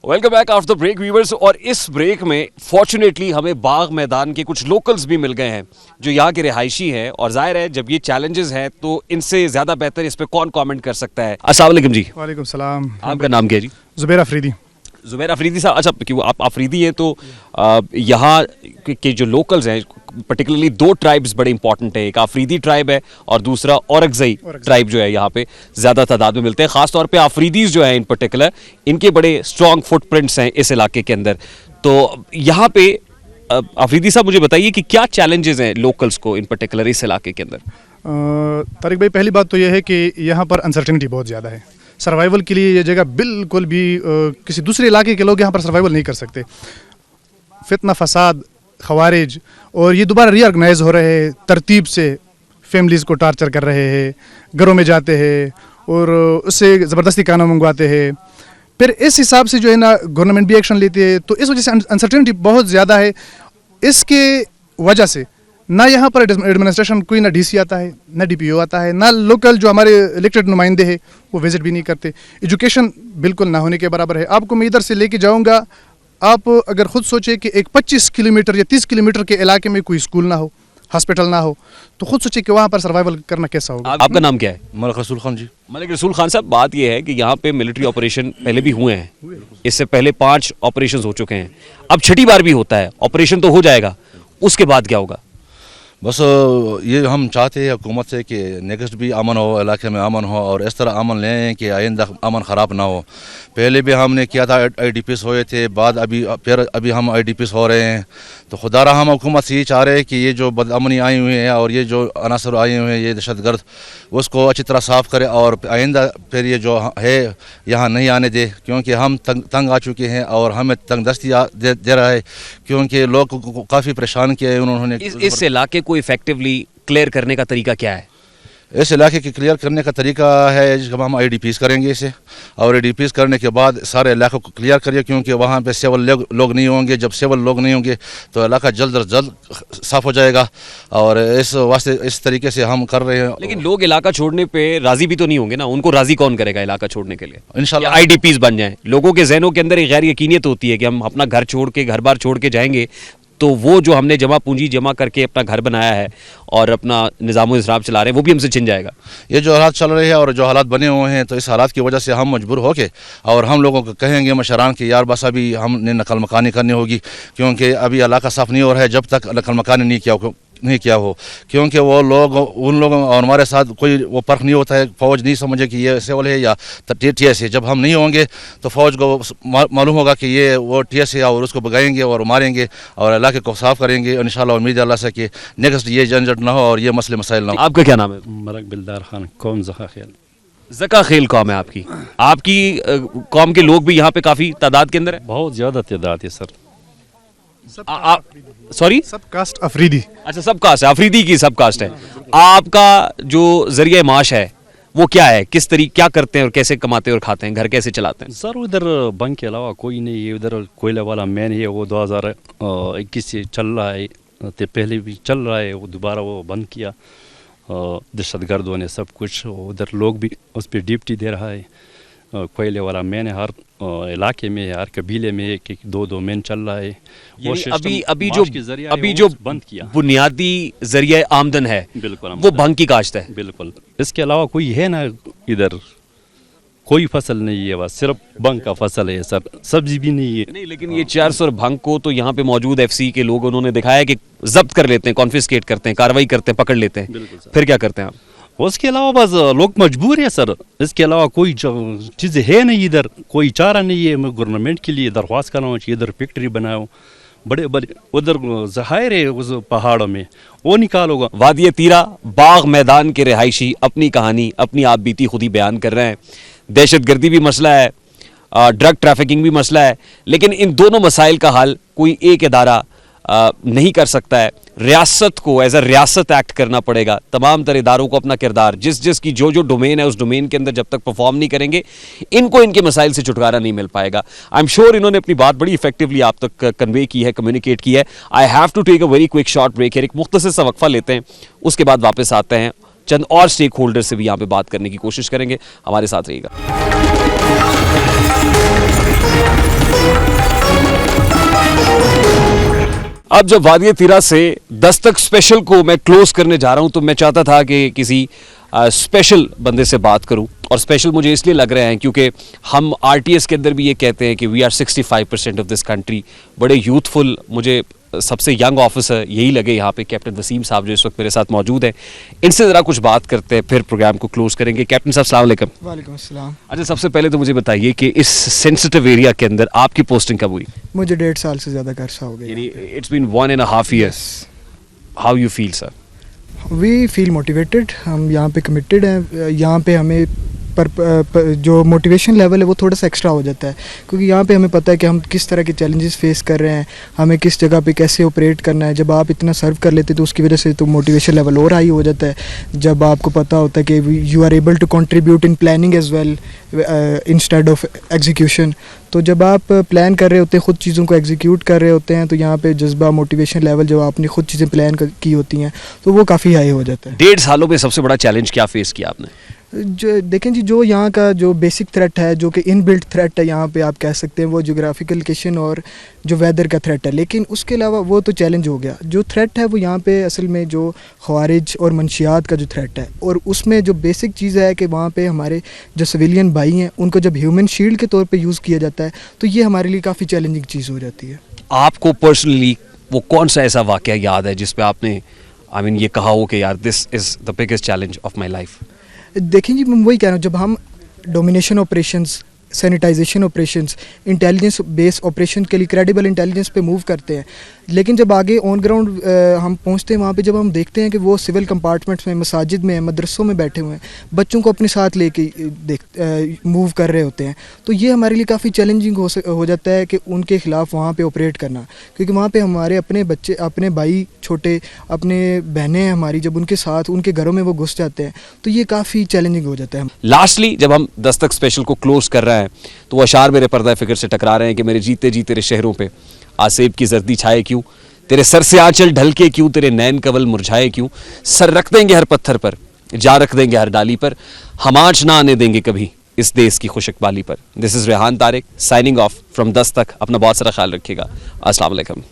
Welcome back after the break viewers. और इस break में फॉर्चुनेटली हमें बाग मैदान के कुछ लोकल्स भी मिल गए हैं जो यहाँ के रिहायशी हैं, और जाहिर है जब ये चैलेंजेस हैं तो इनसे ज़्यादा बेहतर इस पे कौन कमेंट कर सकता है। अस्सलाम वालेकुम जी। वालेकुम सलाम। आपका नाम क्या है जी? ज़ुबैर अफरीदी। ज़ुबैर अफरीदी साहब, अच्छा क्यों आप अफरीदी हैं तो यहाँ के जो लोकल्स हैं पर्टिकुलरली दो ट्राइब्स बड़े इंपॉर्टेंट है, एक अफरीदी ट्राइब है और दूसरा औरकज़ई ट्राइब जो है यहाँ पे ज़्यादा तादाद में मिलते हैं। ख़ास तौर पे अफरीदीज़ जो है इन पर्टिकुलर इनके बड़े स्ट्रॉन्ग फुटप्रिंट्स हैं इस इलाके के अंदर। तो यहाँ पे अफरीदी साहब मुझे बताइए कि क्या चैलेंजेस हैं लोकल्स को इन पर्टिकुलर इस इलाके के अंदर? तारिक भाई, पहली बात तो यह है कि यहाँ पर अनसर्टेनिटी बहुत ज़्यादा है। सर्वाइवल के लिए ये जगह बिल्कुल भी किसी दूसरे इलाके के लोग यहाँ पर सर्वाइवल नहीं कर सकते। फितना, फसाद, खवारिज और ये दोबारा रीऑर्गेनाइज हो रहे हैं, तरतीब से फैमिलीज़ को टार्चर कर रहे हैं, घरों में जाते हैं और उससे ज़बरदस्ती कानून मंगवाते हैं। फिर इस हिसाब से जो है ना गवर्नमेंट भी एक्शन लेती है, तो इस वजह से अनसर्टेनिटी बहुत ज़्यादा है। इसके वजह से ना यहाँ पर एडमिनिस्ट्रेशन कोई, ना डीसी आता है, ना डीपीओ आता है, ना लोकल जो हमारे इलेक्टेड नुमाइंदे हैं वो विजिट भी नहीं करते। एजुकेशन बिल्कुल ना होने के बराबर है। आपको मैं इधर से लेके जाऊँगा, आप अगर खुद सोचें कि एक 25 किलोमीटर या 30 किलोमीटर के इलाके में कोई स्कूल ना हो, हॉस्पिटल ना हो, तो खुद सोचिए कि वहाँ पर सर्वाइवल करना कैसा होगा। आपका नाम क्या है? मलिक रसूल खान जी। मलिक रसूल खान साहब, बात यह है कि यहाँ पे मिलिट्री ऑपरेशन पहले भी हुए हैं, इससे पहले 5 ऑपरेशंस हो चुके हैं, अब छठी बार भी होता है। ऑपरेशन तो हो जाएगा, उसके बाद क्या होगा? बस ये हम चाहते हैं हुकूमत से कि नेक्स्ट भी अमन हो, इलाके में अमन हो और इस तरह अमन लें कि आइंदा अमन ख़राब ना हो। पहले भी हमने किया था, IDPs हुए थे, बाद अभी हम IDPs हो रहे हैं। तो खुदारा हम हुकूमत से ये चाह रहे हैं कि ये जो बदअमनी आई हुई है और ये जो अनासर आए हुए हैं, ये दहशतगर्द, उसको अच्छी तरह साफ़ करे और आइंदा फिर ये जो है यहाँ नहीं आने दे, क्योंकि हम तंग आ चुके हैं और हमें तंग दस्ती दे रहा है, क्योंकि लोग को काफ़ी परेशान किया है उन्होंने। इस इलाके को इफेक्टिवली क्लियर करने का तरीका क्या है? इस इलाके के क्लियर करने का तरीका है जब हम IDPs करेंगे इसे, और IDPs करने के बाद सारे इलाकों को क्लियर करिए, क्योंकि वहाँ पे सिविल लोग नहीं होंगे। जब सिविल लोग नहीं होंगे तो इलाका जल्द अज जल्द साफ़ हो जाएगा, और इस वास्ते इस तरीके से हम कर रहे हैं। लेकिन लोग इलाका छोड़ने पे राजी भी तो नहीं होंगे ना, उनको राजी कौन करेगा इलाका छोड़ने के लिए? इंशाल्लाह IDPs बन जाएं। लोगों के जहनों के अंदर एक गैर यकीनियत होती है कि हम अपना घर छोड़ के, घर बार छोड़ के जाएंगे तो वो जो हमने पूंजी जमा करके अपना घर बनाया है और अपना निज़ाम इंतज़ाम चला रहे हैं वो भी हमसे छिन जाएगा। ये जो हालात चल रहे हैं और जो हालात बने हुए हैं, तो इस हालात की वजह से हम मजबूर हो के और हम लोगों को कहेंगे मशरान कि यार बस अभी हमने नकल मकानी करनी होगी, क्योंकि अभी इलाका साफ़ नहीं हो रहा है जब तक नकल मकानी नहीं किया हो, क्योंकि वो लोग, उन लोगों और हमारे साथ कोई वो फ़र्क नहीं होता है। फ़ौज नहीं समझे कि ये सिविल है या TS है। जब हम नहीं होंगे तो फ़ौज को मालूम होगा कि ये वो TS है और उसको भगाएंगे और मारेंगे और इलाके को साफ़ करेंगे। इंशाल्लाह उम्मीद है अल्लाह से कि नेक्स्ट ये झंझट ना हो और ये मसले मसाइल ना हो। आपका क्या नाम है? मलक बिलदार खान, कौम ज़का खेल। ज़का खेल कौम है आपकी कौम के लोग भी यहाँ पे काफ़ी तादाद के अंदर है? बहुत ज़्यादा तादाद है सर। सॉरी, सब कास्ट अफरीदी। अच्छा, सब कास्ट है, अफरीदी की सब कास्ट है। आपका जो जरिया माश है वो क्या है? किस तरीके क्या करते हैं और कैसे कमाते हैं और खाते हैं, घर कैसे चलाते हैं? सर उधर बंक के अलावा कोई नहीं है। उधर कोयले वाला मैन है, वो 2021 से चल रहा है, तो पहले भी चल रहा है, वो दोबारा वो बंद किया दहशतगर्दों ने सब कुछ। उधर लोग भी उस पर ड्यूटी दे रहा है। कोयले वाला मैन है, हर इलाके में, हर कबीले में एक 2 मैन चल रहा है। वो अभी जो बंद किया बुनियादी जरिया आमदन है बिल्कुल वो भंग की काश्त है। बिल्कुल, इसके अलावा कोई है ना इधर, कोई फसल नहीं है, बस सिर्फ भंग का फसल है सर, सब्जी भी नहीं है। नहीं, लेकिन ये चर्स और भंग को तो यहाँ पे मौजूद FC के लोग उन्होंने दिखाया कि जब्त कर लेते हैं, कॉन्फिस्केट करते हैं, कार्रवाई करते हैं, पकड़ लेते हैं। फिर क्या करते हैं आप? उसके अलावा बस लोग मजबूर है सर। इसके अलावा कोई चीज़ है नहीं इधर, कोई चारा नहीं है। मैं गवर्नमेंट के लिए दरख्वास्त करना चाहिए, इधर फैक्ट्री बनाओ, बड़े बड़े उधर ज़खायर है उस पहाड़ों में, वो निकालोगा। वादी तीरा बाग मैदान के रिहायशी अपनी कहानी, अपनी आप बीती खुद ही बयान कर रहे हैं। दहशतगर्दी भी मसला है, ड्रग ट्रैफिकिंग भी मसला है, लेकिन इन दोनों मसाइल का हल कोई एक इदारा नहीं कर सकता है। रियासत को एज अ रियासत एक्ट करना पड़ेगा। तमाम तर इदारों को अपना किरदार, जिस की जो डोमेन है उस डोमेन के अंदर जब तक परफॉर्म नहीं करेंगे, इनको इनके मसाइल से छुटकारा नहीं मिल पाएगा। आई एम श्योर इन्होंने अपनी बात बड़ी इफेक्टिवली आप तक कन्वे की है, कम्युनिकेट की है। I have to take a very quick short break है, एक मुख्तसर सा वक्फा लेते हैं, उसके बाद वापस आते हैं, चंद और स्टेक होल्डर से भी यहाँ पे बात करने की कोशिश करेंगे। हमारे साथ रहिएगा। अब जब वादिय तीरा से दस्तक स्पेशल को मैं क्लोज करने जा रहा हूं तो मैं चाहता था कि किसी स्पेशल बंदे से बात करूं, और स्पेशल मुझे इसलिए लग रहे हैं क्योंकि हम आरटीएस के अंदर भी ये कहते हैं कि we are 65% of this country, बड़े यूथफुल। मुझे सबसे यंग ऑफिसर यही लगे यहाँ पे कैप्टन वसीम साहब जो इस वक्त मेरे साथ मौजूद हैं। इनसे ज़रा कुछ बात करते हैं, फिर प्रोग्राम को क्लोज करेंगे। कैप्टन साहब अस्सलाम वालेकुम। वालेकुम अस्सलाम। अच्छा, सबसे पहले तो मुझे बताइए कि इस सेंसिटिव एरिया के अंदर आपकी पोस्टिंग कब हुई? मुझे 1.5 साल से ज़्यादा का अरसा हो गया। यानी it's been 1.5 years. How you feel sir? We feel motivated, हम यहाँ पे कमिटेड हैं। यहाँ पे हमें जो मोटिवेशन लेवल है वो थोड़ा सा एक्स्ट्रा हो जाता है, क्योंकि यहाँ पे हमें पता है कि हम किस तरह के चैलेंजेस फेस कर रहे हैं, हमें किस जगह पे कैसे ऑपरेट करना है। जब आप इतना सर्व कर लेते तो उसकी वजह से तो मोटिवेशन लेवल और हाई हो जाता है। जब आपको पता होता है कि you are able to contribute in planning as well instead of execution, तो जब आप प्लान कर रहे होते हैं, ख़ुद चीज़ों को एग्जीक्यूट कर रहे होते हैं, तो यहाँ पे जज्बा, मोटिवेशन लेवल, जब आपने खुद चीज़ें प्लान की होती हैं तो वो काफ़ी हाई हो जाता है। 1.5 सालों में सबसे बड़ा चैलेंज क्या फेस किया आपने? जो देखें जी, जो यहाँ का जो बेसिक थ्रेट है, जो कि इनबिल्ट थ्रेट है यहाँ पे आप कह सकते हैं, वो जोग्राफिकल लोकेशन और जो वेदर का थ्रेट है। लेकिन उसके अलावा वो तो चैलेंज हो गया। जो थ्रेट है वो यहाँ पे असल में जो ख़वारिज और मंशियात का जो थ्रेट है, और उसमें जो बेसिक चीज़ है कि वहाँ पे हमारे जो सिविलियन भाई हैं उनको जब ह्यूमन शील्ड के तौर पे यूज़ किया जाता है, तो ये हमारे लिए काफ़ी चैलेंजिंग चीज़ हो जाती है। आपको पर्सनली वो कौन सा ऐसा वाक़या याद है जिस पे आपने ये कहा हो कि यार this is the biggest challenge of my life? देखें जी, मैं वही कह रहा हूँ, जब हम domination operations, sanitization operations, intelligence base operation के लिए क्रेडिबल इंटेलिजेंस पे मूव करते हैं, लेकिन जब आगे ऑन ग्राउंड हम पहुंचते हैं वहाँ पे, जब हम देखते हैं कि वो सिविल कंपार्टमेंट्स में, मसाजिद में, मदरसों में बैठे हुए हैं, बच्चों को अपने साथ लेके मूव कर रहे होते हैं, तो ये हमारे लिए काफ़ी चैलेंजिंग हो जाता है कि उनके ख़िलाफ़ वहाँ पे ऑपरेट करना, क्योंकि वहाँ पे हमारे अपने बच्चे, अपने भाई छोटे, अपने बहनें हमारी, जब उनके साथ उनके घरों में वो घुस जाते हैं तो ये काफ़ी चैलेंजिंग हो जाता है। लास्टली जब हम दस्तक स्पेशल को क्लोज कर रहे हैं तो वो अशार मेरे पर्दा फिक्र से टकरा रहे हैं कि मेरे जीते जी तेरे शहरों पे आसेब की जर्दी छाए क्यों, तेरे सर से आंचल ढल के क्यों, तेरे नैन कवल मुरझाए क्यों, सर रख देंगे हर पत्थर पर, जा रख देंगे हर डाली पर, हम आँच ना आने देंगे कभी इस देश की खुश इकबाली पर। This is Rehan Tariq signing off from Dastak. अपना बहुत सारा ख्याल रखिएगा। अस्सलाम वालेकुम।